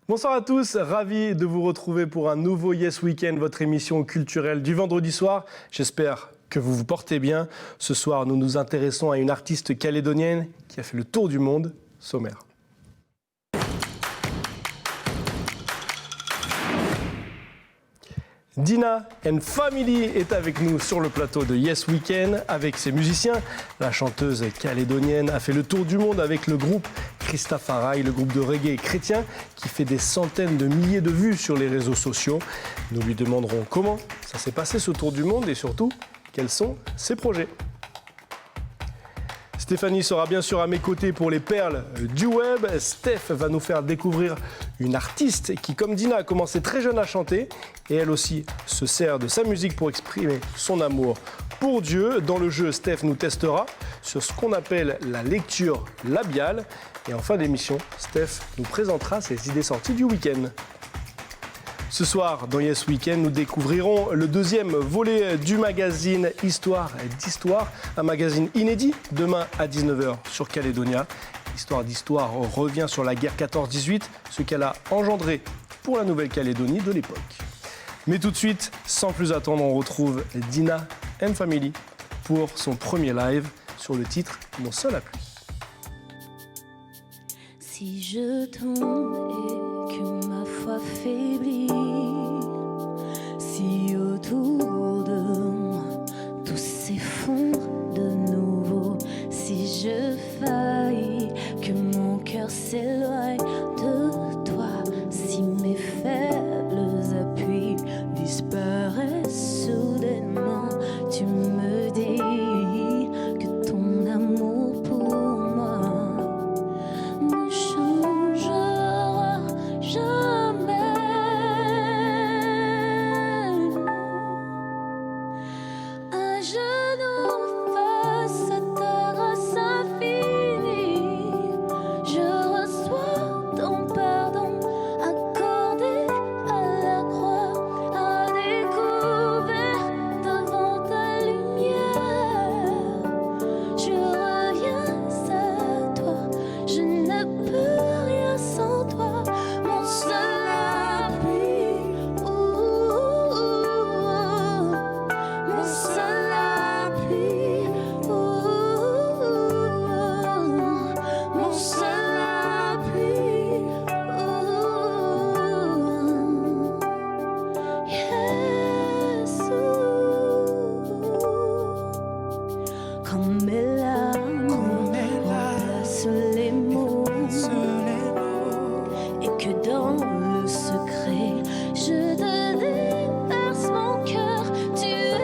Bonsoir à tous, ravi de vous retrouver pour un nouveau Yes Weekend, votre émission culturelle du vendredi soir. J'espère que vous vous portez bien. Ce soir, nous nous intéressons à une artiste calédonienne qui a fait le tour du monde, Sommaire. Dina and Family est avec nous sur le plateau de Yes Weekend avec ses musiciens. La chanteuse calédonienne a fait le tour du monde avec le groupe Christafari, le groupe de reggae chrétien qui fait des centaines de milliers de vues sur les réseaux sociaux. Nous lui demanderons comment ça s'est passé ce tour du monde et surtout quels sont ses projets. Stéphanie sera bien sûr à mes côtés pour les perles du web. Steph va nous faire découvrir une artiste qui, comme Dina, a commencé très jeune à chanter et elle aussi se sert de sa musique pour exprimer son amour pour Dieu. Dans le jeu, Steph nous testera sur ce qu'on appelle la lecture labiale. Et en fin d'émission, Steph nous présentera ses idées sorties du week-end. Ce soir, dans Yes Weekend, nous découvrirons le deuxième volet du magazine Histoire d'Histoire, un magazine inédit, demain à 19h sur Calédonia. Histoire d'Histoire revient sur la guerre 14-18, ce qu'elle a engendré pour la Nouvelle-Calédonie de l'époque. Mais tout de suite, sans plus attendre, on retrouve Dina and Family pour son premier live sur le titre « Mon seul appui ». Si je tombe et que ma foi faiblit, si autour de moi tout s'effondre de nouveau, si je faillis, que mon cœur s'éloigne de toi, si mes faibles appuis disparaissent soudainement, tu me dis que ton amour pour moi ne changera jamais. Un genou face à ta grâce infinie, je reçois ton pardon accordé à la croix, à découvert devant ta lumière. Je reviens à toi, je ne peux rien sans toi, mon seul appui, mon seul appui, mon seul appui, quand mes larmes remplacent les mots, et que dans le secret je te déverse mon cœur, tu es là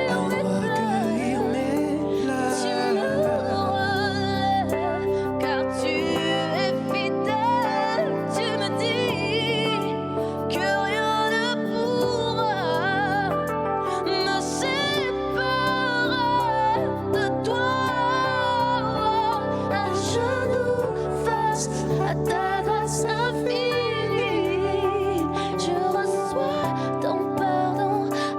à recueillir mes pleurs, tu me relèves car tu es fidèle, tu me dis que rien ne pourra me séparer de toi. Un genou face à ta grâce infinie, je reçois ton pardon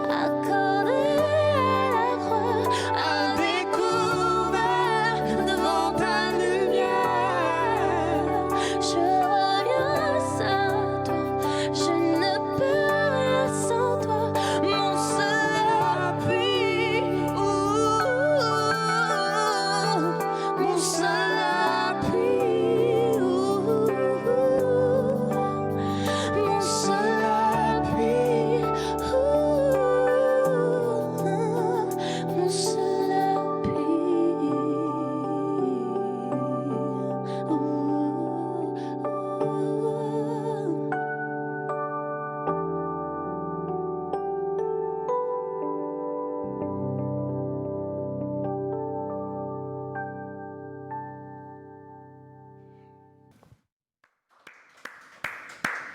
accordé à la croix, à découvert devant ta lumière. Je reviens à toi, je ne peux rien sans toi, mon seul appui, mon seul appui, mon seul appui, mon seul appui.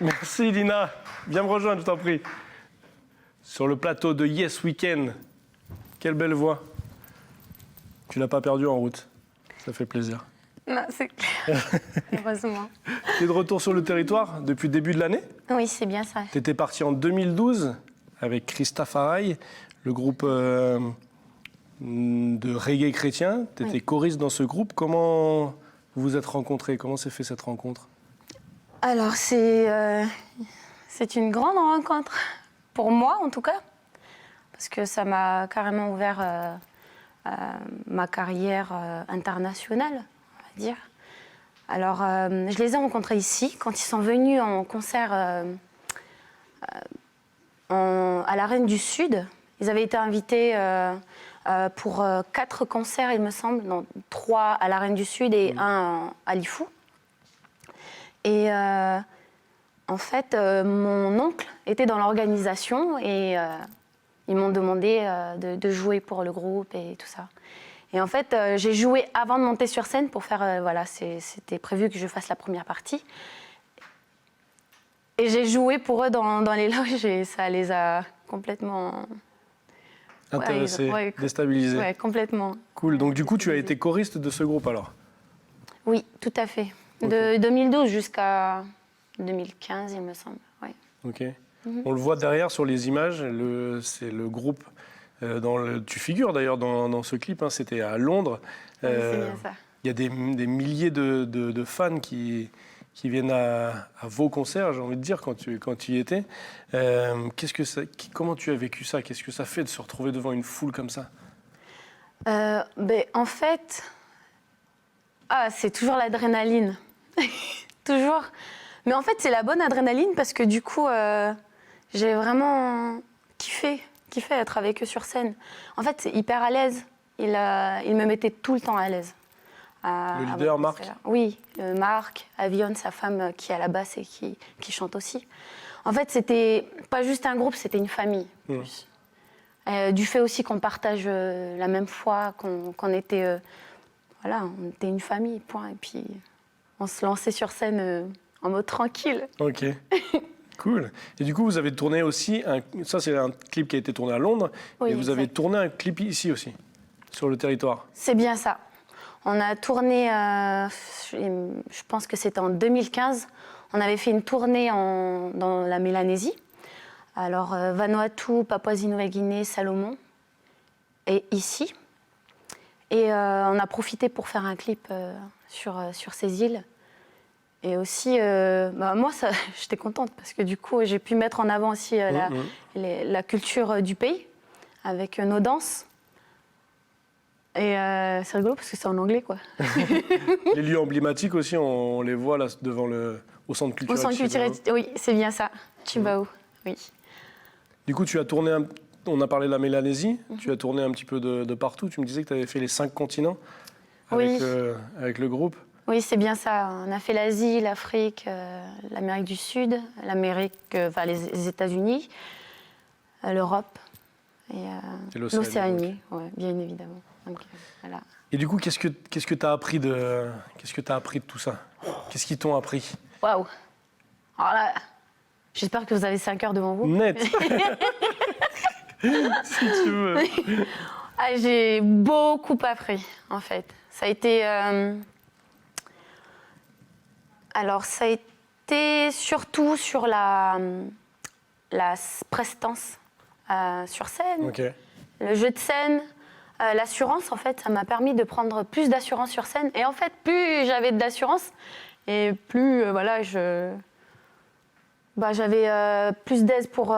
Merci Dina, viens me rejoindre, je t'en prie. Sur le plateau de Yes Weekend, quelle belle voix. Tu l'as pas perdue en route, ça fait plaisir. Non, c'est clair. Heureusement. Tu es de retour sur le territoire depuis le début de l'année. Oui, c'est bien ça. Tu étais parti en 2012 avec Christafari, le groupe de reggae chrétien. Tu étais choriste dans ce groupe. Comment vous vous êtes rencontrés? Comment s'est fait cette rencontre? Alors, c'est une grande rencontre, pour moi en tout cas, parce que ça m'a carrément ouvert ma carrière internationale, on va dire. Alors, je les ai rencontrés ici, quand ils sont venus en concert à l'Arène du Sud. Ils avaient été invités pour 4 concerts, il me semble, non, 3 à l'Arène du Sud et 1 à Lifou. Et en fait, mon oncle était dans l'organisation et ils m'ont demandé de jouer pour le groupe et tout ça. Et en fait, j'ai joué avant de monter sur scène pour faire, voilà, c'était prévu que je fasse la première partie. Et j'ai joué pour eux dans les loges et ça les a complètement... Intéressés, ouais, déstabilisés. Ouais, complètement. Cool, donc du coup tu as été choriste de ce groupe alors? Oui, tout à fait. Ok. De 2012 jusqu'à 2015, il me semble. Ouais. Ok. On le voit derrière sur les images, c'est le groupe, tu figures d'ailleurs dans ce clip, hein, c'était à Londres. Oui, c'est bien ça. Il y a des milliers de fans qui viennent à vos concerts, j'ai envie de dire, quand tu y étais. Comment tu as vécu ça? Qu'est-ce que ça fait de se retrouver devant une foule comme ça? En fait, c'est toujours l'adrénaline. Toujours. Mais en fait, c'est la bonne adrénaline parce que du coup, j'ai vraiment kiffé être avec eux sur scène. En fait, c'est hyper à l'aise. Il me mettait tout le temps à l'aise. Le leader, Marc? Oui, Marc, Avion, sa femme qui est à la basse et qui chante aussi. En fait, c'était pas juste un groupe, c'était une famille. Plus. Du fait aussi qu'on partage la même foi, qu'on était, on était une famille, point. Et puis, on se lançait sur scène en mode tranquille. Ok, cool. Et du coup, vous avez tourné aussi, ça c'est un clip qui a été tourné à Londres, Oui, et vous avez exact. tourné un clip ici aussi, sur le territoire. C'est bien ça. On a tourné, je pense que c'était en 2015, on avait fait une tournée dans la Mélanésie. Alors, Vanuatu, Papouasie-Nouvelle-Guinée, Salomon, et ici. Et on a profité pour faire un clip sur ces îles. Et aussi, moi, j'étais contente parce que du coup, j'ai pu mettre en avant aussi la culture du pays avec nos danses. Et c'est rigolo parce que c'est en anglais, quoi. Les lieux emblématiques aussi, on les voit là au centre culturel. Au centre culturel, oui, c'est bien ça. Chimbao, oui. Du coup, tu as tourné, on a parlé de la Mélanésie, tu as tourné un petit peu de partout. Tu me disais que tu avais fait les 5 continents avec, Oui. Avec le groupe. Oui, c'est bien ça. On a fait l'Asie, l'Afrique, l'Amérique du Sud, les États-Unis, l'Europe et l'Océanie, ouais, bien évidemment. Donc, voilà. Et du coup, qu'est-ce que tu as appris de tout ça? Qu'est-ce qu'ils t'ont appris? Waouh! Alors là, j'espère que vous avez 5 heures devant vous. Net. Si tu veux. J'ai beaucoup appris, en fait. Ça a été... Alors, ça a été surtout sur la prestance sur scène, Ok. le jeu de scène, l'assurance, en fait. Ça m'a permis de prendre plus d'assurance sur scène. Et en fait, plus j'avais d'assurance, et plus, j'avais plus d'aise pour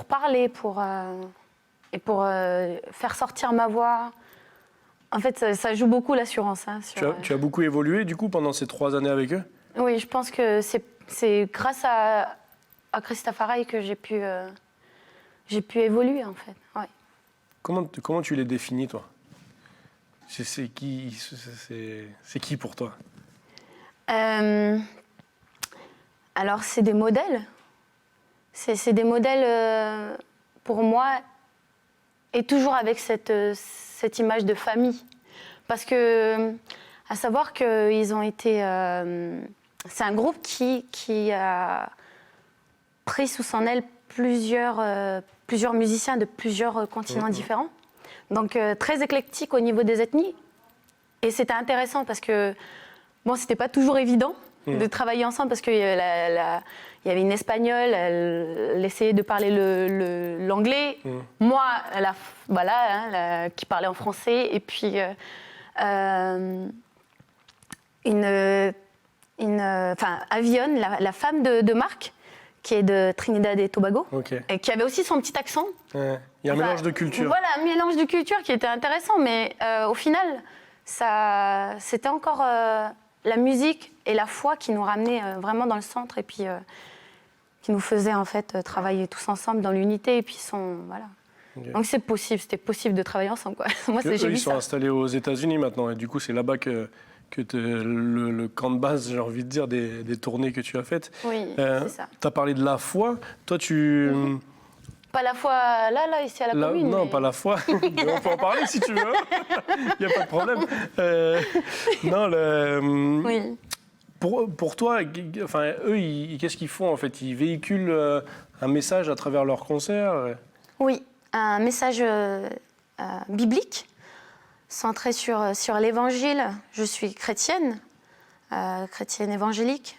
parler, pour faire sortir ma voix. En fait, ça joue beaucoup l'assurance. Hein, Tu as beaucoup évolué, du coup, pendant ces 3 années avec eux? Oui, je pense que c'est grâce à Christophe Araï que j'ai pu évoluer, en fait. Ouais. Comment tu les définis, toi? C'est qui pour toi? Alors, c'est des modèles. C'est des modèles, pour moi, et toujours avec cette image de famille. Parce que, à savoir qu'ils ont été... c'est un groupe qui a pris sous son aile plusieurs musiciens de plusieurs continents différents. Donc, très éclectique au niveau des ethnies. Et c'était intéressant parce que, bon, c'était pas toujours évident de travailler ensemble parce qu'il y avait une Espagnole, elle essayait de parler l'anglais. Moi, qui parlait en français. Et puis Avion, la femme de Marc, qui est de Trinidad et Tobago, Ok. et qui avait aussi son petit accent. Ouais. Il y a un Enfin, mélange de culture. Voilà, un mélange de culture qui était intéressant, mais au final, c'était encore la musique et la foi qui nous ramenaient vraiment dans le centre et puis qui nous faisaient en fait travailler tous ensemble dans l'unité et puis voilà. Ok. Donc c'était possible de travailler ensemble, quoi. Moi, Eux, j'ai ils vu sont ça. installés aux États-Unis maintenant, et du coup, c'est là-bas que le camp de base, j'ai envie de dire, des tournées que tu as faites. Oui, c'est ça. Tu as parlé de la foi. Toi, Pas la foi là, ici à la commune. Non, mais- pas la foi. On peut en parler si tu veux. Il n'y a pas de problème. Non, Oui. pour toi, enfin, eux, qu'est-ce qu'ils font en fait? Ils véhiculent un message à travers leurs concerts. Oui, un message biblique centré sur l'évangile. Je suis chrétienne évangélique.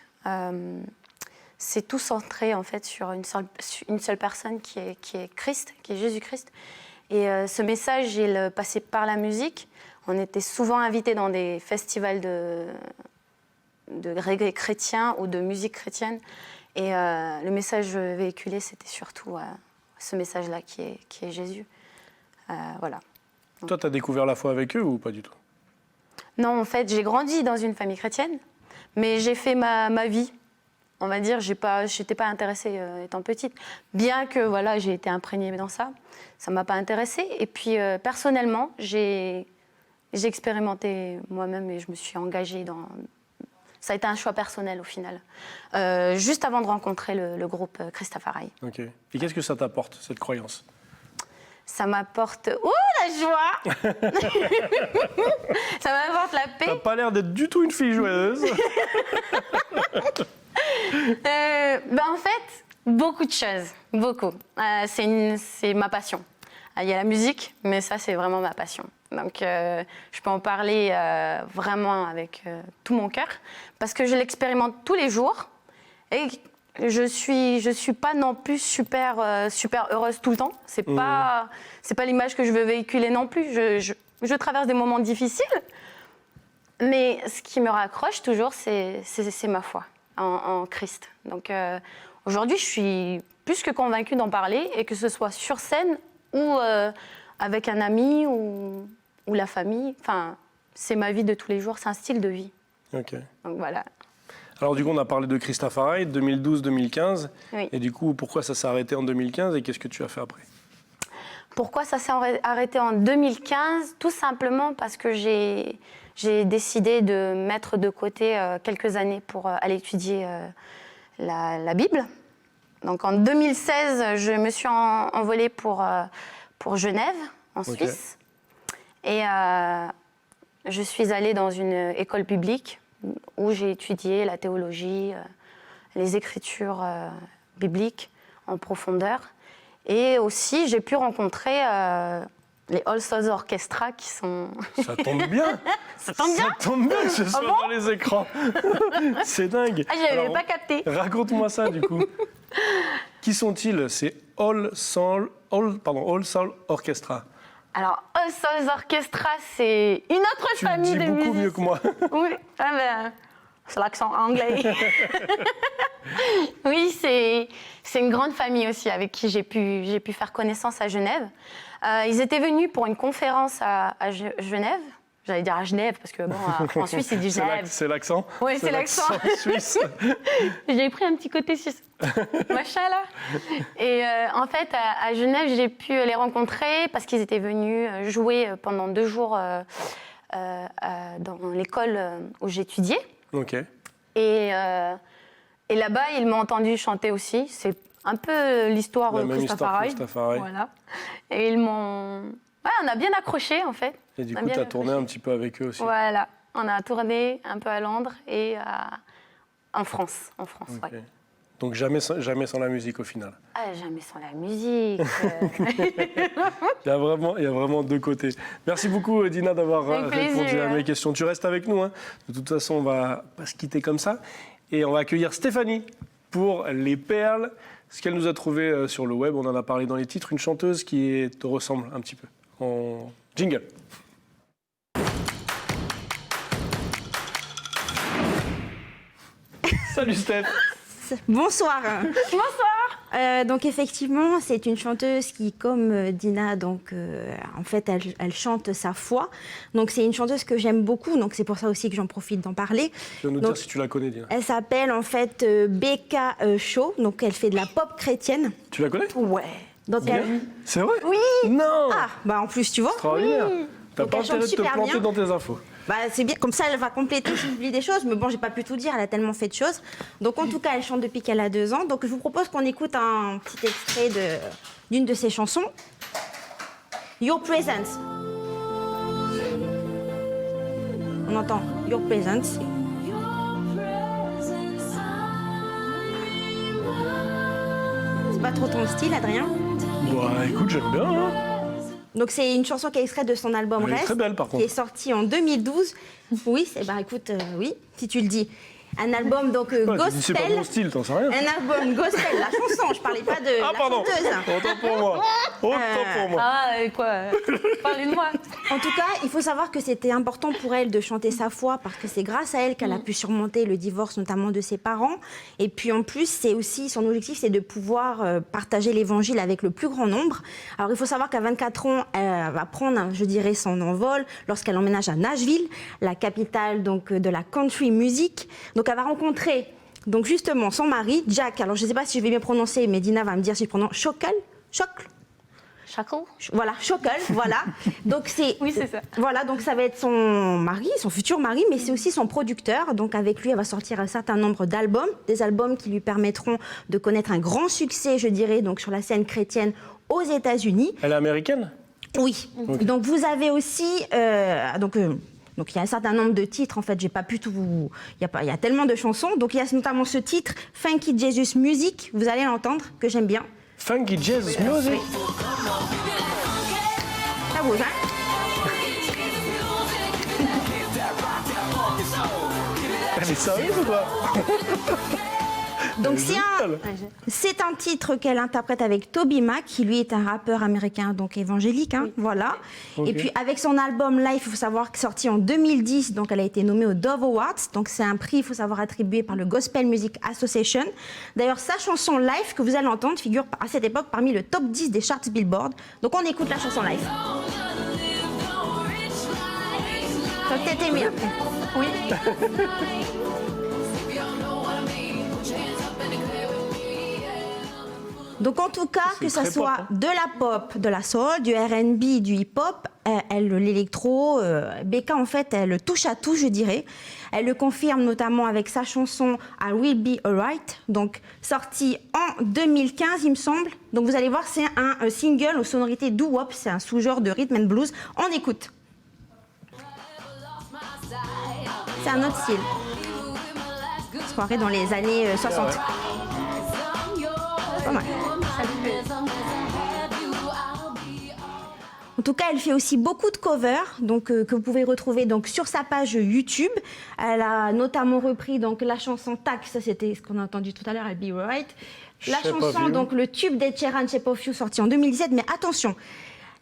C'est tout centré en fait sur une seule personne qui est Christ, qui est Jésus-Christ. Et ce message, il passait par la musique. On était souvent invités dans des festivals de reggae chrétien ou de musique chrétienne. Et le message véhiculé, c'était surtout ce message-là qui est Jésus. Voilà. Toi, tu as découvert la foi avec eux ou pas du tout? Non, en fait, j'ai grandi dans une famille chrétienne, mais j'ai fait ma vie. On va dire, j'étais pas intéressée étant petite. Bien que voilà, j'ai été imprégnée dans ça, ça m'a pas intéressée. Et puis personnellement, j'ai expérimenté moi-même et je me suis engagée dans. Ça a été un choix personnel au final. Juste avant de rencontrer le groupe Christafari. Ok. Et qu'est-ce que ça t'apporte, cette croyance? Ça m'apporte. Oh, la joie. Ça m'apporte la paix. T'as pas l'air d'être du tout une fille joyeuse. En fait, beaucoup de choses, beaucoup. C'est ma passion. Il y a la musique, mais ça, c'est vraiment ma passion. Donc, je peux en parler vraiment avec tout mon cœur, parce que je l'expérimente tous les jours. Et je suis pas non plus super heureuse tout le temps. C'est pas l'image que je veux véhiculer non plus. Je traverse des moments difficiles, mais ce qui me raccroche toujours, c'est ma foi en Christ. Donc aujourd'hui, je suis plus que convaincue d'en parler, et que ce soit sur scène ou avec un ami ou la famille. Enfin, c'est ma vie de tous les jours, c'est un style de vie. Ok. Donc voilà. Alors du coup, on a parlé de Christafari, 2012-2015. Oui. Et du coup, pourquoi ça s'est arrêté en 2015 et qu'est-ce que tu as fait après? Pourquoi ça s'est arrêté en 2015? Tout simplement parce que j'ai décidé de mettre de côté quelques années pour aller étudier la Bible. Donc en 2016, je me suis envolée pour Genève, en Suisse. Et je suis allée dans une école publique où j'ai étudié la théologie, les écritures bibliques en profondeur. Et aussi, j'ai pu rencontrer les All Stars Orchestra qui sont... Ça tombe bien. Ça tombe bien. Ça tombe bien que ce soit bon dans les écrans. C'est dingue. Ah, je n'avais Alors, pas capté. Raconte-moi ça du coup. Qui sont-ils? C'est All Soul Orchestra. Alors, All Stars Orchestra, c'est une autre Tu le famille dis de beaucoup musiciens. mieux que moi. Oui, c'est l'accent anglais. Oui, c'est une grande famille aussi avec qui j'ai pu faire connaissance à Genève. Ils étaient venus pour une conférence à Genève. J'allais dire à Genève, parce que bon, en Suisse, ils disent Genève. C'est l'accent. Oui, c'est l'accent. suisse. J'ai pris un petit côté suisse. Machin là. Et en fait, à Genève, j'ai pu les rencontrer parce qu'ils étaient venus jouer pendant 2 jours dans l'école où j'étudiais. Ok. Et là-bas, ils m'ont entendu chanter aussi. C'est un peu l'histoire La de même histoire que Christafari. Christafari. Voilà. Et ils m'ont... Ouais, on a bien accroché, en fait. Et du On a coup, bien tu as tourné accroché. un petit peu avec eux aussi. Voilà. On a tourné un peu à Londres et en France. En France, Ok. ouais. Donc jamais sans la musique au final. Ah, jamais sans la musique. Il y a vraiment 2 côtés. Merci beaucoup Dina d'avoir Avec répondu plaisir. à mes questions. Tu restes avec nous. Hein. De toute façon, on va pas se quitter comme ça. Et on va accueillir Stéphanie pour les perles. Ce qu'elle nous a trouvé sur le web, on en a parlé dans les titres, une chanteuse qui te ressemble un petit peu. En jingle. Salut Steph. Bonsoir. Bonsoir. Donc effectivement, c'est une chanteuse qui, comme Dina, donc en fait, elle chante sa foi. Donc c'est une chanteuse que j'aime beaucoup. Donc c'est pour ça aussi que j'en profite d'en parler. Tu vas nous donc, dire si tu la connais, Dina. Elle s'appelle en fait Becca Shaw. Donc elle fait de la pop chrétienne. Tu la connais? Ouais. Donc elle... C'est vrai? Oui. Non. Ah, bah en plus tu vois. Extraordinaire. T'as Donc, pas elle chante intérêt de te super planter bien. dans tes infos. Bah, c'est bien, comme ça elle va compléter si j'oublie des choses, mais bon, j'ai pas pu tout dire, elle a tellement fait de choses. Donc en tout cas, elle chante depuis qu'elle a 2 ans. Donc je vous propose qu'on écoute un petit extrait d'une de ses chansons. Your Presence. On entend Your Presence. C'est pas trop ton style, Adrien? Bah écoute, j'aime bien. Hein. Donc c'est une chanson qui est extraite de son album Elle est Rest, très belle, par contre. qui est sorti en 2012. Oui, bah écoute, oui, si tu le dis. Un album donc Ouais, gospel. c'est pas mon style, t'en sais rien. Un album gospel, la chanson, je parlais pas de Ah la pardon. chanteuse. Autant pour moi. Autant pour moi. Ah, quoi Parlez de moi. En tout cas, il faut savoir que c'était important pour elle de chanter sa foi parce que c'est grâce à elle qu'elle a pu surmonter le divorce, notamment de ses parents. Et puis en plus, c'est aussi son objectif, c'est de pouvoir partager l'évangile avec le plus grand nombre. Alors il faut savoir qu'à 24 ans, elle va prendre, je dirais, son envol lorsqu'elle emménage à Nashville, la capitale donc de la country music. Donc elle va rencontrer donc justement son mari, Jack. Alors je ne sais pas si je vais bien prononcer, mais Dina va me dire si je prononce Chocle. Chaco. Voilà, Chocle, voilà. Donc c'est Oui, c'est ça. Voilà, donc ça va être son mari, son futur mari, mais c'est aussi son producteur. Donc avec lui, elle va sortir un certain nombre d'albums, des albums qui lui permettront de connaître un grand succès, je dirais, donc sur la scène chrétienne aux États-Unis. Elle est américaine? Oui. Ok. Donc vous avez aussi donc il y a un certain nombre de titres, en fait, j'ai pas pu tout vous... Il y a tellement de chansons. Donc il y a notamment ce titre, Funky Jesus Music, vous allez l'entendre, que j'aime bien. Funky Jazz Music. Ça bouge, hein? Elle est sérieuse ou pas? Donc Génial. c'est un titre qu'elle interprète avec Toby Mac, qui lui est un rappeur américain donc évangélique, hein, voilà. Ok. Et puis avec son album Life, il faut savoir que sorti en 2010, donc elle a été nommée au Dove Awards, donc c'est un prix, il faut savoir, attribué par le Gospel Music Association. D'ailleurs, sa chanson Life que vous allez entendre figure à cette époque parmi le top 10 des charts Billboard. Donc on écoute la chanson Life. Ça va peut-être aimer après. Oui. Donc en tout cas, que ça très soit pop, hein. de la pop, de la soul, du R&B, du hip-hop, l'électro, Becca en fait, elle touche à tout, je dirais. Elle le confirme notamment avec sa chanson I Will Be Alright, donc sortie en 2015 il me semble. Donc vous allez voir, c'est un single aux sonorités doo-wop, c'est un sous-genre de rhythm and blues. On écoute. C'est un autre style. On se croirait dans les années 60. Ouais. Pas mal. En tout cas, elle fait aussi beaucoup de covers, donc que vous pouvez retrouver donc sur sa page YouTube. Elle a notamment repris donc la chanson Tac, ça c'était ce qu'on a entendu tout à l'heure, I'll Be Right. La Shape of chanson You. donc le tube d'Ed Sheeran, Shape of You, sorti en 2017. Mais attention,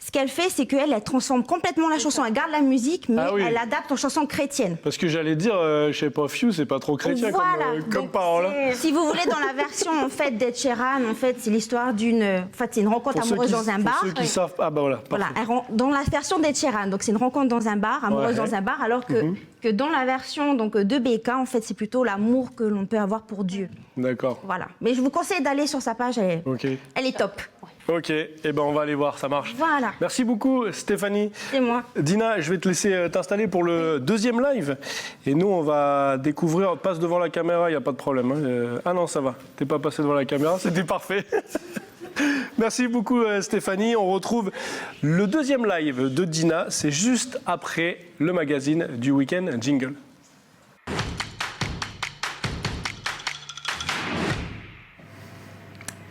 ce qu'elle fait, c'est qu'elle transforme complètement la chanson. Elle garde la musique, mais Ah oui. elle l'adapte en chanson chrétienne. Parce que j'allais dire, Shape of You, c'est pas trop chrétien Voilà. comme Donc, parole. hein. Si vous voulez, dans la version en fait d'Ed Sheeran, en fait, c'est l'histoire d'une, en fait, c'est une rencontre Pour ceux amoureuse qui- dans un pour bar. ceux qui savent, ah bah voilà. Voilà, parfait. dans la version d'Ed Sheeran, donc c'est une rencontre dans un bar, amoureuse Ouais. dans un bar, alors que dans la version donc de Becca, en fait, c'est plutôt l'amour que l'on peut avoir pour Dieu. D'accord. Voilà. Mais je vous conseille d'aller sur sa page, Ok. elle est top. Ok. Eh ben on va aller voir, ça marche. Voilà, Merci beaucoup, Stéphanie. c'est moi. Dina, je vais te laisser t'installer pour le deuxième live. Et nous, on va découvrir. Passe devant la caméra, il n'y a pas de problème. Hein. Ah non, ça va. T'es pas passé devant la caméra, c'était parfait. Merci beaucoup, Stéphanie. On retrouve le deuxième live de Dina. C'est juste après le magazine du week-end Jingle.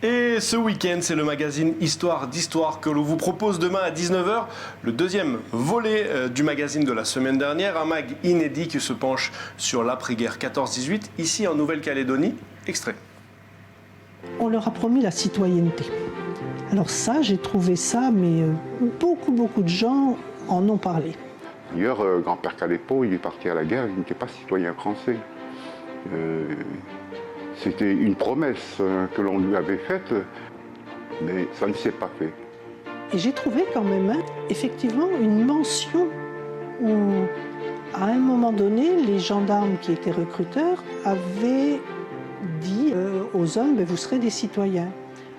Et ce week-end, c'est le magazine Histoire d'Histoire que l'on vous propose demain à 19h. Le deuxième volet du magazine de la semaine dernière, un mag inédit qui se penche sur l'après-guerre 14-18, ici en Nouvelle-Calédonie. Extrait. On leur a promis la citoyenneté. Alors ça, j'ai trouvé ça, mais beaucoup de gens en ont parlé. D'ailleurs, grand-père Calépo, il est parti à la guerre, il n'était pas citoyen français. C'était une promesse que l'on lui avait faite, mais ça ne s'est pas fait. Et j'ai trouvé quand même, effectivement, une mention où, à un moment donné, les gendarmes qui étaient recruteurs avaient dit aux hommes, vous serez des citoyens,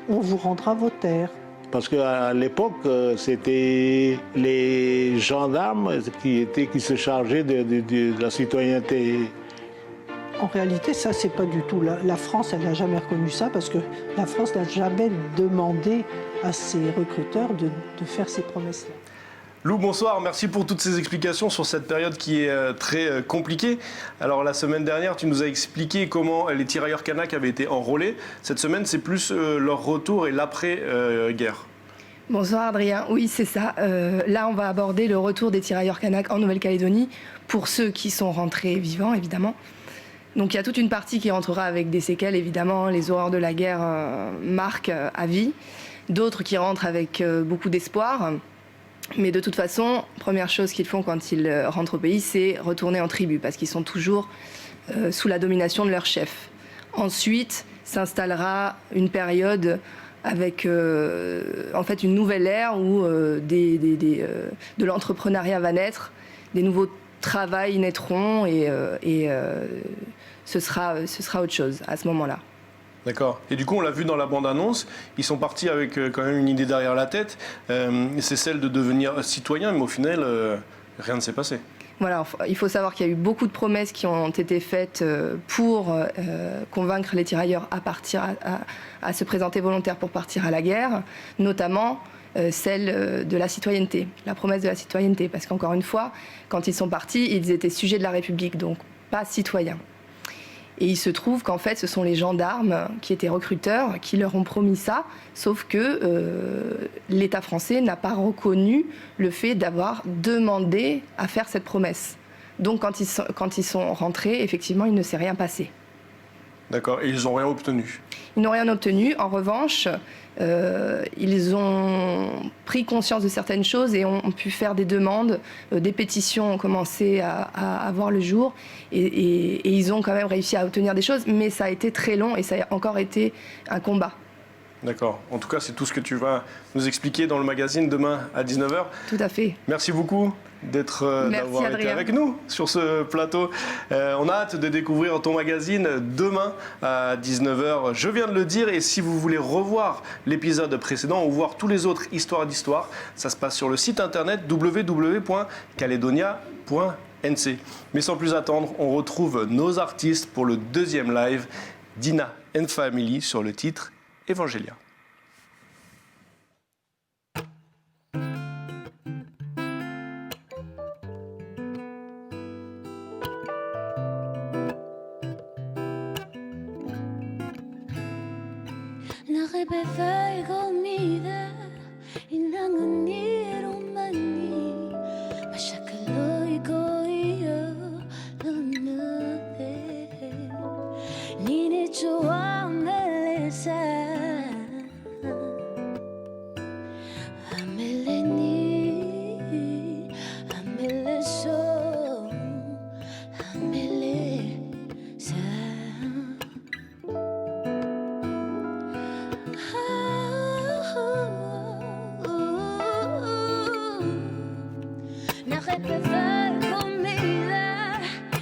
on vous rendra vos terres. Parce qu'à l'époque, c'était les gendarmes qui se chargeaient de la citoyenneté. En réalité, ça, c'est pas du tout. La France, elle n'a jamais reconnu ça parce que la France n'a jamais demandé à ses recruteurs de faire ces promesses-là. Lou, bonsoir. Merci pour toutes ces explications sur cette période qui est très compliquée. Alors, la semaine dernière, tu nous as expliqué comment les tirailleurs kanaks avaient été enrôlés. Cette semaine, c'est plus leur retour et l'après-guerre. Bonsoir Adrien, oui c'est ça. Là on va aborder le retour des tirailleurs kanaks en Nouvelle-Calédonie pour ceux qui sont rentrés vivants évidemment. Donc il y a toute une partie qui rentrera avec des séquelles évidemment, les horreurs de la guerre marquent à vie. D'autres qui rentrent avec beaucoup d'espoir. Mais de toute façon, première chose qu'ils font quand ils rentrent au pays, c'est retourner en tribu parce qu'ils sont toujours sous la domination de leur chef. Ensuite s'installera une période avec en fait une nouvelle ère où de l'entrepreneuriat va naître, des nouveaux travails naîtront et ce sera autre chose à ce moment-là. D'accord. Et du coup, on l'a vu dans la bande-annonce, ils sont partis avec quand même une idée derrière la tête, c'est celle de devenir citoyen, mais au final, rien ne s'est passé. Voilà, il faut savoir qu'il y a eu beaucoup de promesses qui ont été faites pour convaincre les tirailleurs à se présenter volontaires pour partir à la guerre, notamment celle de la citoyenneté, la promesse de la citoyenneté. Parce qu'encore une fois, quand ils sont partis, ils étaient sujets de la République, donc pas citoyens. Et il se trouve qu'en fait, ce sont les gendarmes qui étaient recruteurs qui leur ont promis ça, sauf que l'État français n'a pas reconnu le fait d'avoir demandé à faire cette promesse. Donc quand ils sont rentrés, effectivement, il ne s'est rien passé. D'accord, et ils n'ont rien obtenu. Ils n'ont rien obtenu. En revanche, ils ont pris conscience de certaines choses et ont pu faire des demandes. Des pétitions ont commencé à voir le jour et ils ont quand même réussi à obtenir des choses, mais ça a été très long et ça a encore été un combat. D'accord. En tout cas, c'est tout ce que tu vas nous expliquer dans le magazine demain à 19h. Tout à fait. Merci beaucoup d'avoir été avec nous sur ce plateau. On a hâte de découvrir ton magazine demain à 19h. Je viens de le dire, et si vous voulez revoir l'épisode précédent ou voir tous les autres histoires d'histoire, ça se passe sur le site internet www.caledonia.nc. Mais sans plus attendre, on retrouve nos artistes pour le deuxième live, Dina and Family, sur le titre Evangelia. Nakipefay comida inanganiro mani mashakaloy ko iyo lunape nini chua melesa ameleni ameleso amelesa. Nakipefay comida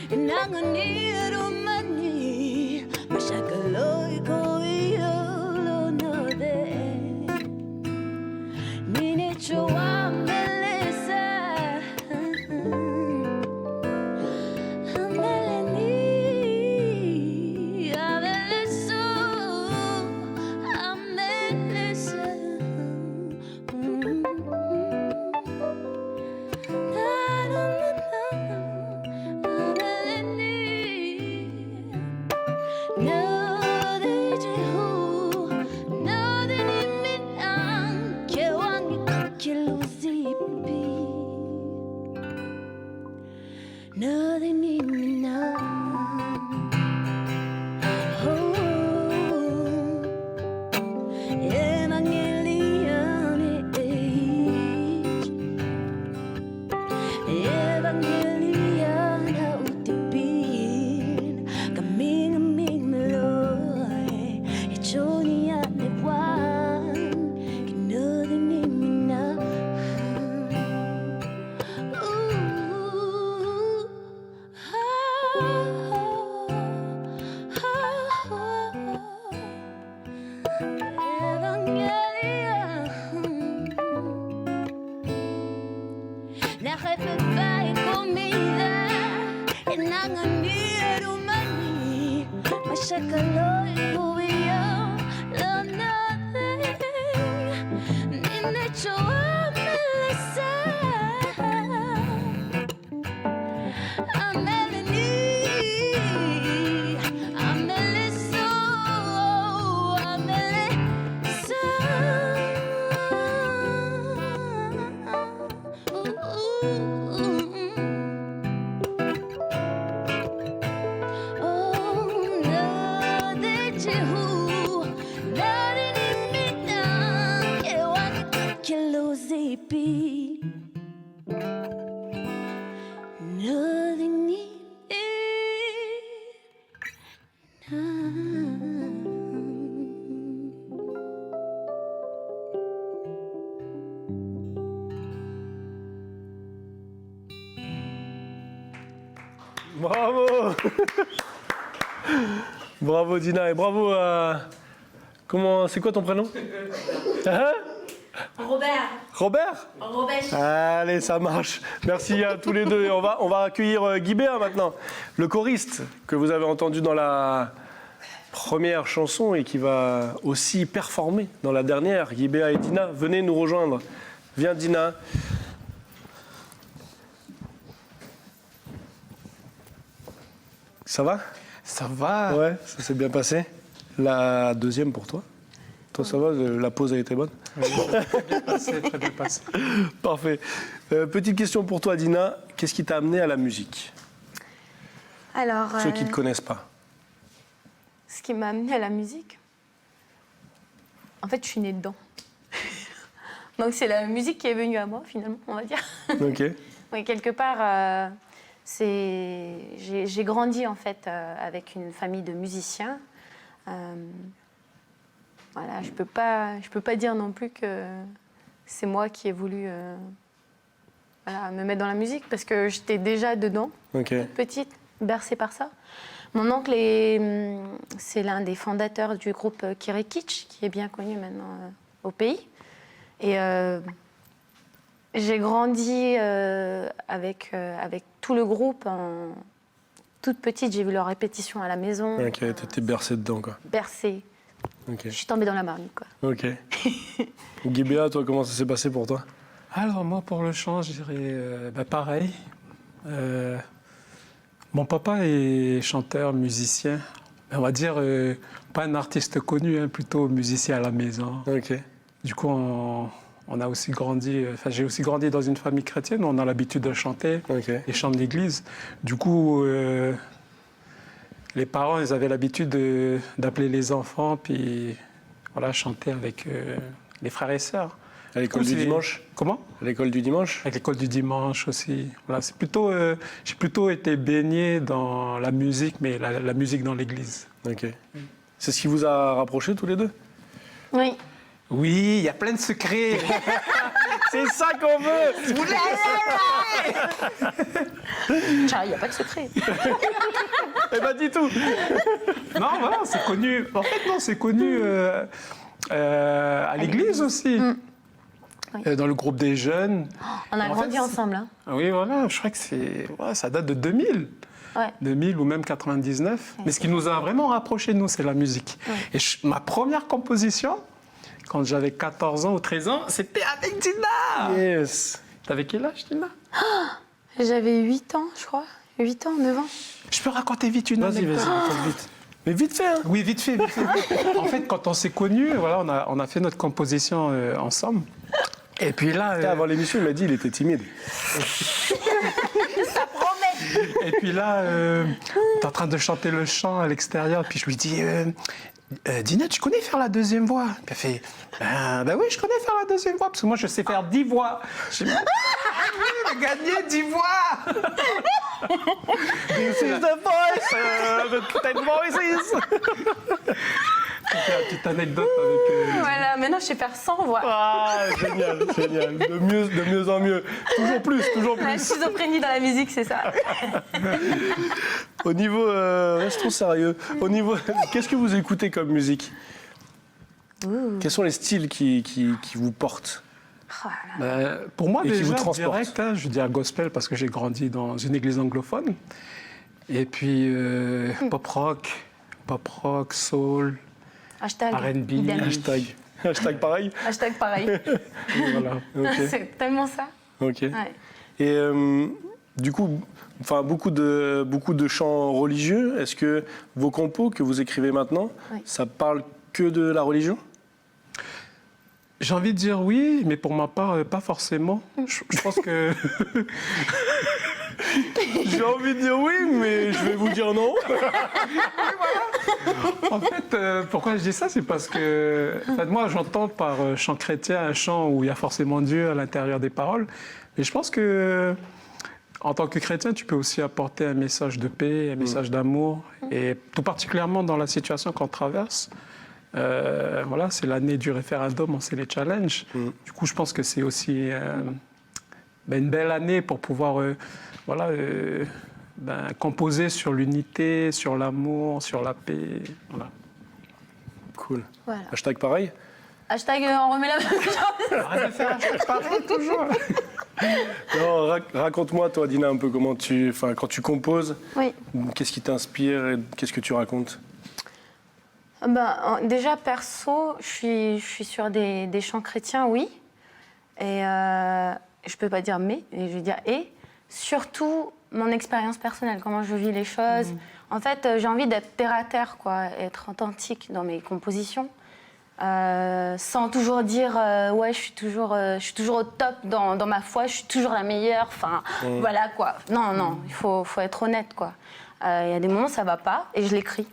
inanganiro mani mashakaloy Bravo. Bravo Dina et bravo à... C'est quoi ton prénom? Hein? Robert. Robert? Robert. Allez, ça marche. Merci à tous les deux. Et on va accueillir Guy Béat maintenant, le choriste que vous avez entendu dans la première chanson et qui va aussi performer dans la dernière. Guy Béat et Dina, venez nous rejoindre. Viens Dina. Ça va? Ça va. Ouais, ça s'est bien passé. La deuxième pour toi? Toi, ça va? La pause a été bonne? Oui, très bien passé, très bien passé. Parfait. Petite question pour toi, Dina. Qu'est-ce qui t'a amené à la musique? Alors, Ceux qui ne te connaissent pas. ce qui m'a amené à la musique, en fait, je suis née dedans. Donc, c'est la musique qui est venue à moi, finalement, on va dire. Ok. Oui, quelque part, j'ai grandi, en fait, avec une famille de musiciens. Voilà, je peux pas dire non plus que c'est moi qui ai voulu voilà, me mettre dans la musique parce que j'étais déjà dedans, petite, bercée par ça. Mon oncle c'est l'un des fondateurs du groupe Kiri Kitsch, qui est bien connu maintenant au pays. Et j'ai grandi avec tout le groupe. Toute petite, j'ai vu leurs répétitions à la maison. Ok, t'étais bercée dedans, quoi. Bercée. Ok. Je suis tombée dans la marmite, quoi. Ok. Guy Béat, toi, comment ça s'est passé pour toi? Alors moi, pour le chant, je dirais pareil. Mon papa est chanteur, musicien. On va dire pas un artiste connu, hein, plutôt musicien à la maison. Ok. Du coup, on a aussi grandi. Enfin, j'ai aussi grandi dans une famille chrétienne. On a l'habitude de chanter, les chants de l'église. Du coup. Les parents, ils avaient l'habitude d'appeler les enfants, puis voilà, chanter avec les frères et sœurs. À l'école du dimanche? Comment? À l'école du dimanche? Avec l'école du dimanche aussi. Voilà, c'est plutôt, j'ai plutôt été baigné dans la musique, mais la musique dans l'église. Ok. C'est ce qui vous a rapprochés tous les deux? Oui. Oui, il y a plein de secrets. C'est ça qu'on veut! Tiens, il n'y a pas de secret. Eh ben, dis tout! Non, voilà, c'est connu. En fait, non, c'est connu à l'église aussi. Oui. Dans le groupe des jeunes. On a grandi ensemble. Hein. Oui, voilà, je crois que ça date de 2000. Ouais. 2000 ou même 99. Mais ce qui nous a vraiment rapprochés, nous, c'est la musique. Ouais. Et ma première composition, quand j'avais 14 ans ou 13 ans, c'était avec Dina. Yes. T'avais quel âge, Dina? J'avais 8 ans, je crois. 8 ans, 9 ans. Je peux raconter vite une anecdote? Vas-y, raconte vite. Mais vite fait, hein? Oui, vite fait. En fait, quand on s'est connus, voilà, on a fait notre composition ensemble. Et puis là... Avant l'émission, il m'a dit qu'il était timide. Ça promet. Et puis là, t'es en train de chanter le chant à l'extérieur, puis je lui dis... Dina, tu connais faire la deuxième voix? Puis elle fait, ben oui, je connais faire la deuxième voix, parce que moi, je sais faire 10 voix. Je dis, oui, gagné 10 voix. This is the voice, the 10 voices. C'était une petite anecdote avec... Voilà, maintenant, je sais faire 100 voix. Ah, génial. De mieux en mieux. Toujours plus. La schizophrénie dans la musique, c'est ça. Au niveau... restons sérieux. Au niveau... Qu'est-ce que vous écoutez comme musique? Quels sont les styles qui vous portent? Pour moi, et déjà, qui vous transportent? direct, hein, je dis à gospel parce que j'ai grandi dans une église anglophone. Et puis, pop-rock, pop rock, soul, Hashtag. R&B. idem. Hashtag pareil. Hashtag pareil. Voilà. Ok. C'est tellement ça. Ok. Ouais. Et du coup, beaucoup de chants religieux. Est-ce que vos compos que vous écrivez maintenant, Oui. ça parle que de la religion? J'ai envie de dire oui, mais pour ma part, pas forcément. Je pense que... J'ai envie de dire oui, mais je vais vous dire non. En fait, pourquoi je dis ça, c'est parce que en fait, moi, j'entends par chant chrétien un chant où il y a forcément Dieu à l'intérieur des paroles. Mais je pense que en tant que chrétien, tu peux aussi apporter un message de paix, un message d'amour, et tout particulièrement dans la situation qu'on traverse. Voilà, c'est l'année du référendum, on sait les challenges. Du coup, je pense que c'est aussi une belle année pour pouvoir composer sur l'unité, sur l'amour, sur la paix. Voilà. Cool. Voilà. Hashtag pareil. Hashtag on remet la même chose. Arrête de faire un pareil toujours. Non, raconte-moi, toi, Dina, un peu comment quand tu composes, Oui. qu'est-ce qui t'inspire et qu'est-ce que tu racontes? Déjà, perso, je suis sur des chants chrétiens, oui. Et je peux pas dire mais, je vais dire et. Surtout, mon expérience personnelle, comment je vis les choses. En fait, j'ai envie d'être terre à terre, quoi, être authentique dans mes compositions. Sans toujours dire ouais, je suis toujours au top dans ma foi, je suis toujours la meilleure. Enfin, voilà, quoi. Non, il faut être honnête, quoi. Il y a des moments, ça va pas, et je l'écris.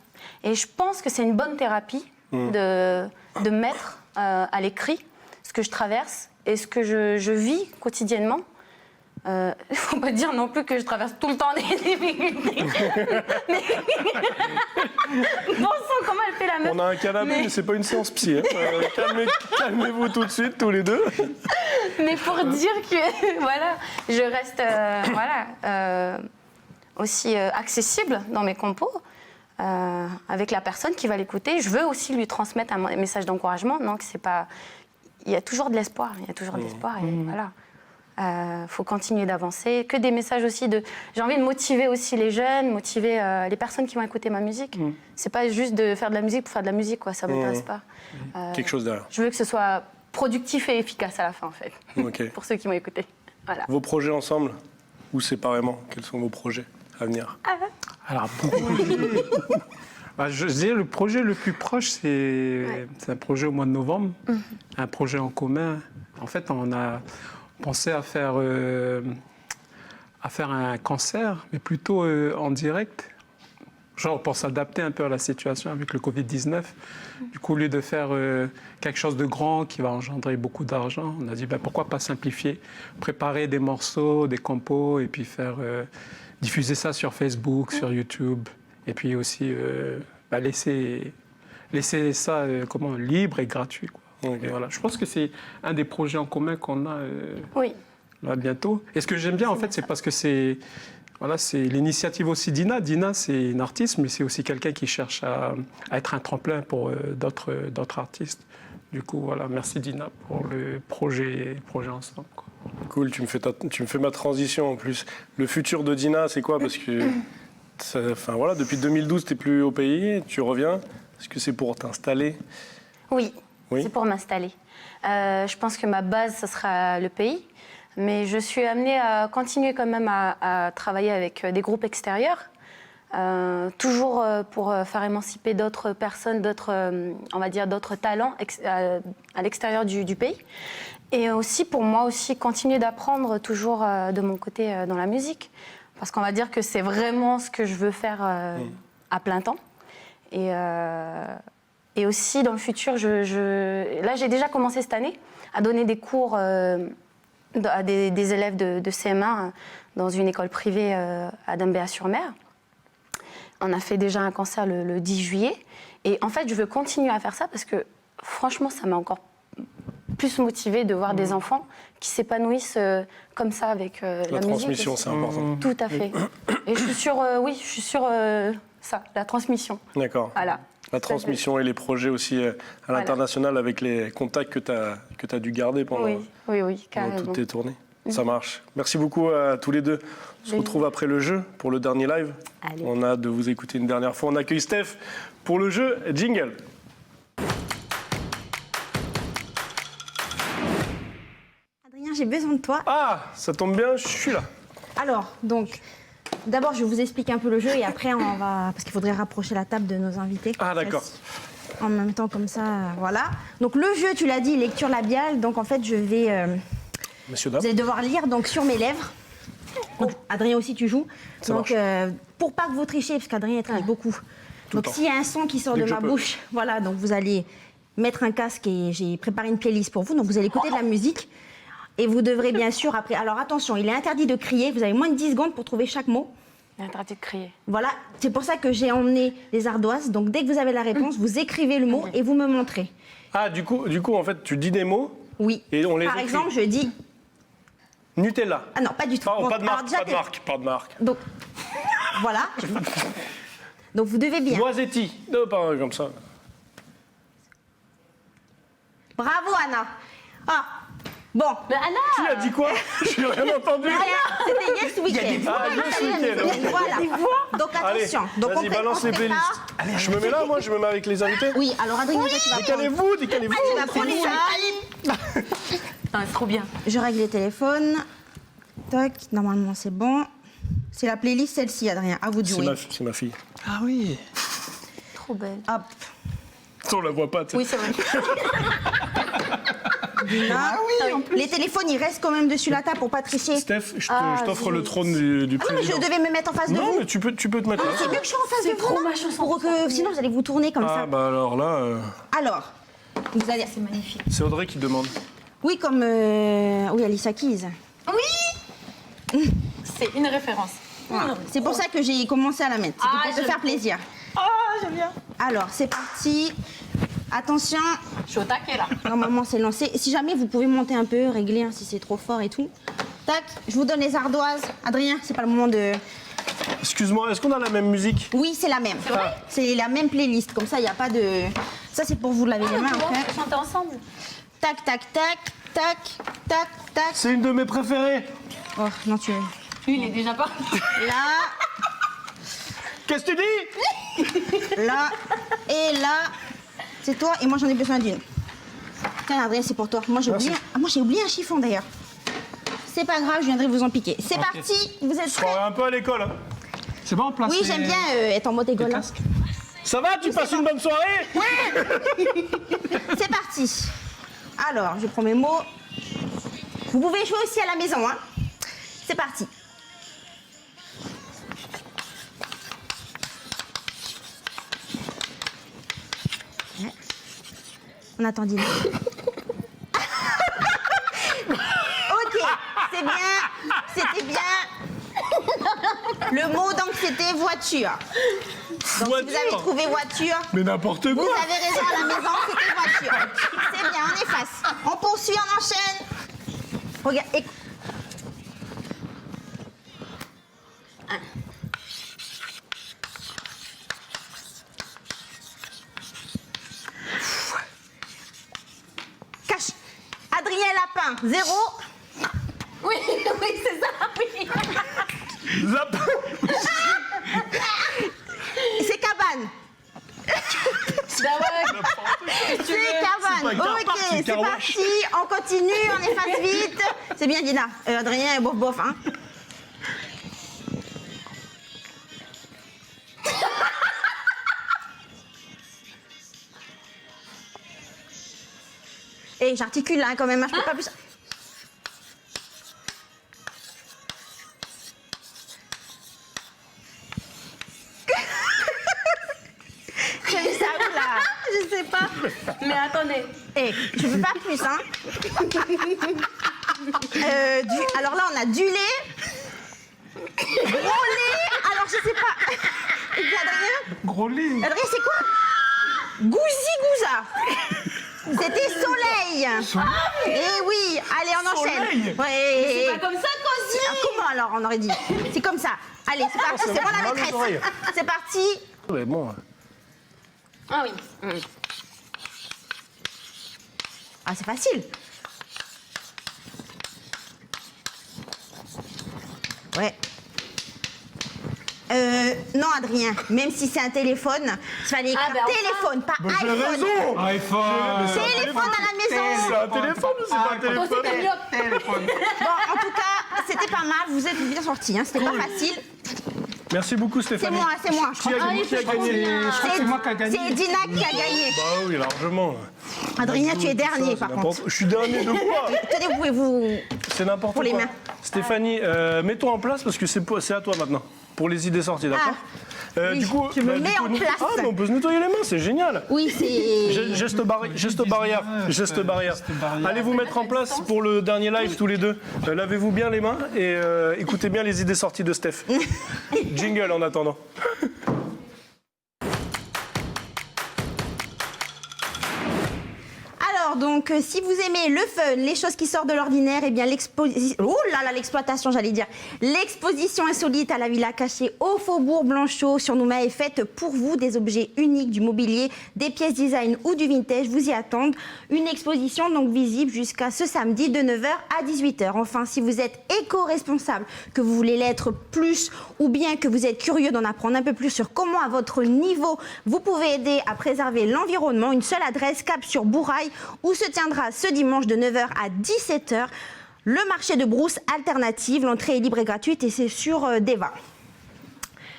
Et je pense que c'est une bonne thérapie de mettre à l'écrit ce que je traverse et ce que je vis quotidiennement. Il ne faut pas dire non plus que je traverse tout le temps des difficultés. Bon sang, comment elle fait la meuf? On a un canapé, mais c'est pas une séance psy. Hein. Calmez-vous tout de suite, tous les deux. Mais pour dire que voilà, je reste aussi accessible dans mes compos avec la personne qui va l'écouter. Je veux aussi lui transmettre un message d'encouragement. Non, que c'est pas. Il y a toujours de l'espoir. Il y a toujours de l'espoir. Et voilà. Faut continuer d'avancer. Que des messages aussi de. J'ai envie de motiver aussi les jeunes, motiver les personnes qui vont écouter ma musique. C'est pas juste de faire de la musique pour faire de la musique, quoi. Ça m'intéresse pas. Quelque chose derrière. Je veux que ce soit productif et efficace à la fin, en fait. Ok. Pour ceux qui vont écouter. Voilà. Vos projets ensemble ou séparément? Quels sont vos projets à venir? Alors, je dirais le projet le plus proche, c'est un projet au mois de novembre, un projet en commun. En fait, on a pensé à faire un concert, mais plutôt en direct. Genre pour s'adapter un peu à la situation avec le Covid-19. Du coup, au lieu de faire quelque chose de grand qui va engendrer beaucoup d'argent, on a dit pourquoi pas simplifier, préparer des morceaux, des compos et puis diffuser ça sur Facebook, sur YouTube. Et puis aussi laisser ça libre et gratuit, quoi. Okay. Et voilà. Je pense que c'est un des projets en commun qu'on a là bientôt. Et ce que j'aime bien, en fait, c'est parce que c'est l'initiative aussi d'Ina. Dina, c'est une artiste, mais c'est aussi quelqu'un qui cherche à être un tremplin pour d'autres artistes. Du coup, voilà, merci Dina pour le projet ensemble, quoi. Cool, tu me fais ma transition en plus. Le futur de Dina, c'est quoi? Parce que depuis 2012, tu n'es plus au pays, tu reviens. Est-ce que c'est pour t'installer? Oui, c'est pour m'installer. Je pense que ma base, ce sera le pays. Mais je suis amenée à continuer quand même à travailler avec des groupes extérieurs. Toujours pour faire émanciper d'autres personnes, d'autres talents à l'extérieur du pays. Et aussi pour moi aussi continuer d'apprendre toujours de mon côté dans la musique. Parce qu'on va dire que c'est vraiment ce que je veux faire à plein temps. Et aussi dans le futur, là j'ai déjà commencé cette année à donner des cours à des élèves de CM1 dans une école privée à Dambéa-sur-Mer. On a fait déjà un concert le 10 juillet. Et en fait, je veux continuer à faire ça parce que franchement, ça m'a encore plus motivée de voir des enfants qui s'épanouissent comme ça avec la musique. La transmission, c'est important. Tout à fait. Et je suis sur ça, la transmission. D'accord. Voilà. La transmission et les projets aussi à l'international avec les contacts que tu as dû garder pendant oui, carrément. toutes tes tournées. Ça marche. Merci beaucoup à tous les deux. On se retrouve après le jeu pour le dernier live. Allez. On a hâte de vous écouter une dernière fois. On accueille Steph pour le jeu Jingle. Adrien, j'ai besoin de toi. Ah, ça tombe bien, je suis là. Alors, donc, d'abord, je vous explique un peu le jeu et après, on va. Parce qu'il faudrait rapprocher la table de nos invités. Ah, d'accord. En même temps, comme ça, voilà. Donc, le jeu, tu l'as dit, lecture labiale. Donc, en fait, je vais. Messieurs, dames. Vous allez devoir lire donc sur mes lèvres. Donc, Adrien aussi, tu joues. Ça Donc, pour pas que vous trichiez, parce qu'Adrien triche beaucoup. Donc, temps. s'il y a un son qui sort Dès de que je ma peux. bouche, voilà, donc vous allez mettre un casque et j'ai préparé une playlist pour vous. Donc, vous allez écouter de la musique. Et vous devrez bien sûr après. Alors, attention, il est interdit de crier. Vous avez moins de 10 secondes pour trouver chaque mot. Il est interdit de crier. Voilà, c'est pour ça que j'ai emmené les ardoises. Donc, dès que vous avez la réponse, vous écrivez le mot et vous me montrez. Ah, du coup, en fait, tu dis des mots Oui. et on les Par écrit. exemple, je dis. Nutella. Ah non, pas du tout. Pas, Bon, pas de alors marque, déjà pas de que- marque, pas de marque. Donc, voilà. Donc, vous devez bien. Noisetti. Non, pas comme ça. Bravo, Anna. Ah, bon. Mais Anna Tu as dit quoi? J'ai rien entendu. C'était Yes Weekend. Ah, Yes Weekend. Voilà. Donc, Allez, attention. Donc, vas-y, balance les playlists. Je me mets là, moi, je me mets avec les invités. Oui, alors, Adrien, toi, tu vas prendre. Décalez-vous, décalez-vous. Tu vas prendre les choses. C'est trop bien. Je règle les téléphones. Toc, normalement, c'est bon. C'est la playlist, celle-ci, Adrien. À vous de jouer. C'est ma fille. Ah oui. Trop belle. Hop. On la voit pas, tu sais. Oui, c'est vrai. Là. Les téléphones, ils restent quand même dessus la table pour pas tricher. Steph, je Ah, t'offre zut. le trône du Ah non, mais je président. devais me mettre en face de Non, vous. mais tu peux te mettre là. C'est mieux que je sois en face de vous. trop non ma chanson Pour que, sinon, vous allez vous tourner comme Ah, ça. bah alors là, Alors, vous allez. C'est magnifique. c'est Audrey qui demande. Oui, comme. Oui, Alicia Keys. C'est une référence. Voilà. C'est pour ça que j'ai commencé à la mettre. C'était Ah, pour te j'aime faire trop. plaisir. Oh, j'aime bien. Alors, c'est parti. Attention, Je suis au taquet là. normalement c'est lancé. Si jamais vous pouvez monter un peu, régler hein, si c'est trop fort et tout. Tac, je vous donne les ardoises. Adrien, c'est pas le moment de. Excuse-moi, est-ce qu'on a la même musique? Oui, c'est la même. C'est vrai C'est la même playlist. Comme ça, il n'y a pas de. Ça, c'est pour vous laver les mains On après. peut chanter ensemble. Tac, tac, tac, tac, tac, tac. C'est une de mes préférées. Oh, non, tu. Lui, il est déjà pas. Là, Qu'est-ce que tu dis? là et là. C'est toi et moi, j'en ai besoin d'une. Tiens, Adrien, c'est pour toi. Moi, j'ai oublié. Ah, moi, j'ai oublié un chiffon d'ailleurs. C'est pas grave, je viendrai vous en piquer. C'est parti, vous êtes prêts? Un peu à l'école. Hein. C'est bon, on place Oui, j'aime bien être en mode égole. hein. Ça va, tu passes une bonne soirée? C'est parti. Alors, je prends mes mots. Vous pouvez jouer aussi à la maison, hein. C'est parti. Ouais. On attend Dina. Ok, c'est bien. C'était bien. Le mot, donc, c'était voiture. Donc, si vous avez trouvé voiture, Mais n'importe vous quoi. avez raison, à la maison, c'était voiture. C'est bien, on efface. On poursuit, on enchaîne. Regarde, écoute. Cache. Adrien Lapin, 0. Oui, oui, c'est ça, oui. Lapin. C'est cabane. Bah ouais. C'est cabane. pas un car Ok, park, c'est c'est car wash. parti. On continue, on efface vite. C'est bien, Dina. Adrien est bof bof, hein. Et j'articule là quand même, hein, je peux pas plus. J'ai mis ça où là? Je sais pas. Mais attendez. Eh, je veux pas plus, hein. Alors là, on a du lait. Gros lait. Alors, je sais pas. Et puis, Adrien? Gros lit. Adrien, c'est quoi? Gouzi-gouza. C'était soleil. Eh oui. Allez, on enchaîne. Soleil. Ouais. C'est pas comme ça qu'on dit. Ah, comment alors on aurait dit? C'est comme ça. Allez, c'est parti. C'est moi la mal aux oreilles. maîtresse. C'est parti. Ouais, bon. Ah oui. Oui. Ah, c'est facile. Ouais. Non, Adrien, même si c'est un téléphone, il fallait écrire téléphone, pas J'ai iPhone. raison. Téléphone à la maison. C'est un téléphone ou c'est pas un téléphone? Bon, en tout cas, c'était pas mal. Vous êtes bien sortis. Hein. C'était pas facile. Merci beaucoup, Stéphanie. C'est moi. Qui a gagné? C'est moi qui a gagné. C'est Dina qui a gagné. Bah oui, largement. Adrien, tu es dernier, par contre. Je suis dernier de quoi? Tenez, pouvez-vous... C'est n'importe Pour quoi. les mains. Stéphanie, mets-toi en place parce que c'est à toi maintenant. Pour les idées sorties, d'accord? Oui, du coup, tu me mets en place. Ah, mais on peut se nettoyer les mains, c'est génial. Oui, c'est... Geste barrière. Allez vous mettre en place pour le dernier live tous les deux. Lavez-vous bien les mains et écoutez bien les idées sorties de Steph. Jingle en attendant. Alors, donc, si vous aimez le fun, les choses qui sortent de l'ordinaire, eh bien, l'exploitation, j'allais dire. L'exposition insolite à la Villa Cachée au Faubourg Blanchot sur Nouméa est faite pour vous. Des objets uniques, du mobilier, des pièces design ou du vintage vous y attendent. Une exposition donc visible jusqu'à ce samedi de 9h à 18h. Enfin, si vous êtes éco-responsable, que vous voulez l'être plus ou bien que vous êtes curieux d'en apprendre un peu plus sur comment, à votre niveau, vous pouvez aider à préserver l'environnement, une seule adresse, Cap sur Bourail, où se tiendra ce dimanche de 9h à 17h le marché de brousse alternative. L'entrée est libre et gratuite et c'est sur Deva.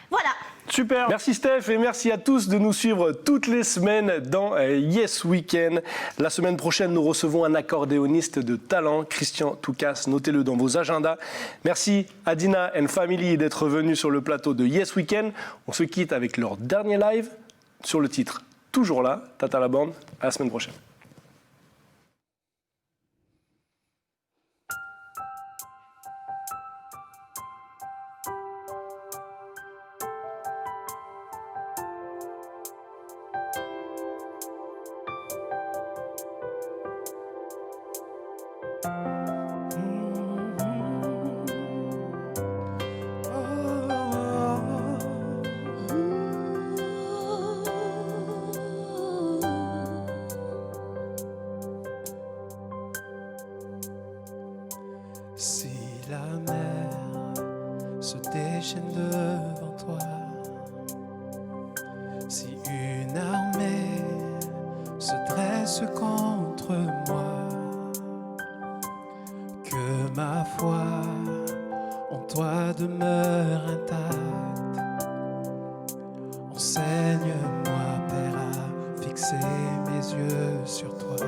Voilà. Super. Merci Steph et merci à tous de nous suivre toutes les semaines dans Yes Weekend. La semaine prochaine, nous recevons un accordéoniste de talent, Christian Toukas. Notez-le dans vos agendas. Merci à Dina and Family d'être venus sur le plateau de Yes Weekend. On se quitte avec leur dernier live sur le titre Toujours là, Tata la bande. À la semaine prochaine. Si la mer se déchaîne devant toi, si une armée se dresse contre moi, que ma foi en toi demeure intacte. Enseigne-moi, Père, à fixer mes yeux sur toi,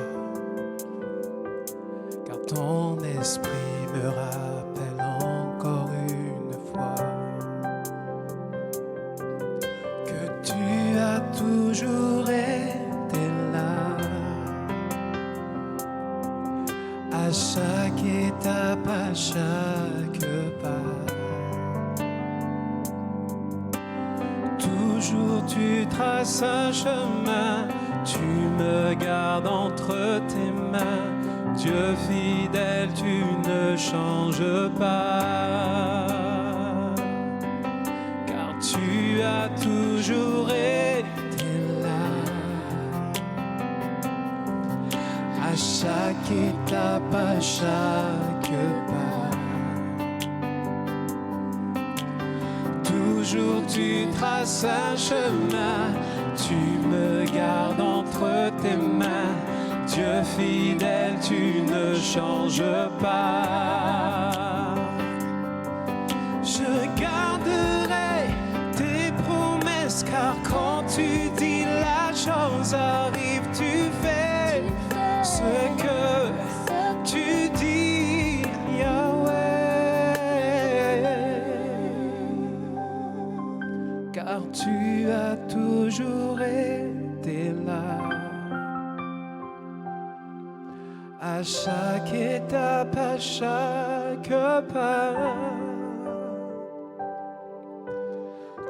car ton esprit me rappelle encore une fois que tu as toujours été là, à chaque étape, à chaque pas. Toujours tu traces un chemin, tu me gardes entre tes mains. Dieu fidèle, tu ne changes pas, car tu as toujours été là, à chaque étape, à chaque pas. Toujours tu traces un chemin, tu me gardes entre tes mains. Dieu fidèle, tu ne changes pas. Je garderai tes promesses, car quand tu dis la chose arrive, tu fais ce que tu dis, Yahweh. Car tu as toujours été là, à chaque étape, à chaque pas.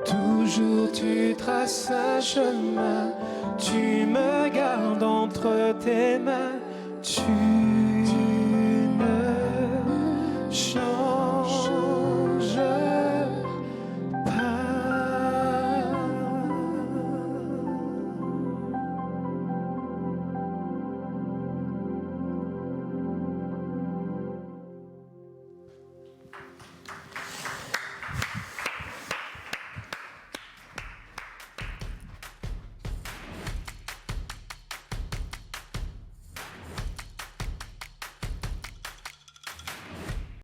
Toujours tu traces un chemin, tu me gardes entre tes mains, tu